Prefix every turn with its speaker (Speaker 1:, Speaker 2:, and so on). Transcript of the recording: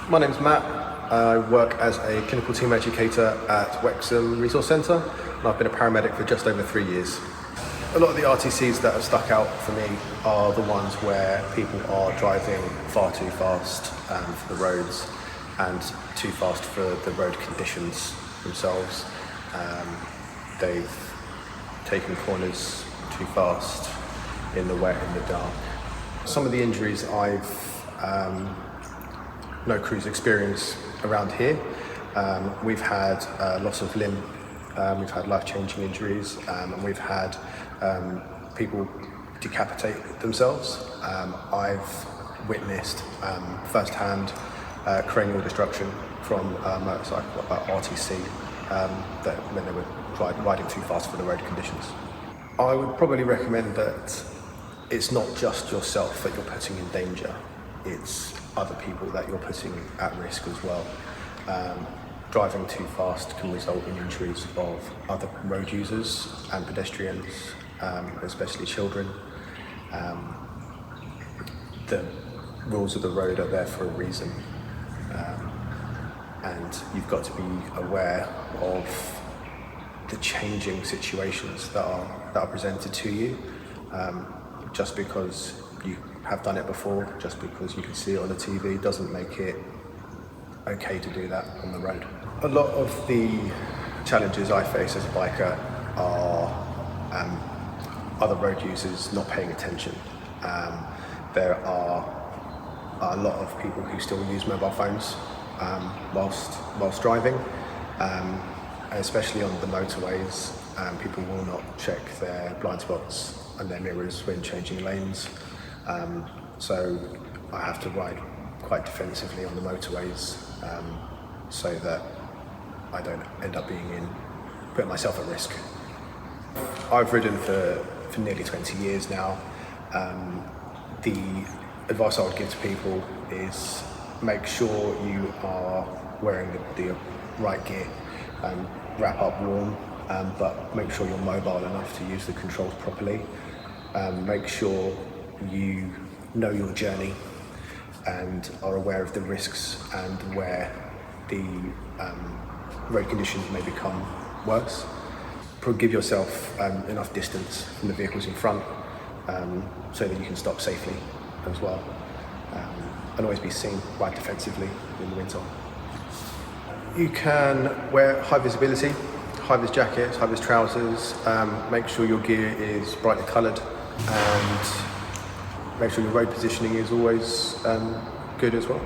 Speaker 1: My name's Matt. I work as a clinical team educator at Wexham Resource Centre, and I've been a paramedic for just over 3 years. A lot of the RTCs that have stuck out for me are the ones where people are driving far too fast for the roads and too fast for the road conditions themselves. They've taken corners too fast in the wet, in the dark. Some of the injuries I've no crew's experience around here. We've had loss of limb, we've had life-changing injuries, and we've had people decapitate themselves. I've witnessed first-hand cranial destruction from a motorcycle, RTC, that when they were riding too fast for the road conditions. I would probably recommend that it's not just yourself that you're putting in danger, it's other people that you're putting at risk as well. Driving too fast can result in injuries of other road users and pedestrians, especially children. The rules of the road are there for a reason, and you've got to be aware of the changing situations that are presented to you. Just because you have done it before, just because you can see it on the TV, doesn't make it okay to do that on the road. A lot of the challenges I face as a biker are other road users not paying attention. There are a lot of people who still use mobile phones whilst driving, especially on the motorways. People will not check their blind spots and their mirrors when changing lanes. So I have to ride quite defensively on the motorways so that I don't end up putting myself at risk. I've ridden for nearly 20 years now. The advice I would give to people is make sure you are wearing the right gear. Wrap up warm, but make sure you're mobile enough to use the controls properly. Make sure you know your journey and are aware of the risks and where the road conditions may become worse. Give yourself enough distance from the vehicles in front so that you can stop safely as well. And always be seen right defensively in the winter. You can wear high visibility, high-vis jackets, high-vis trousers. Make sure your gear is brightly coloured, and make sure your road positioning is always good as well.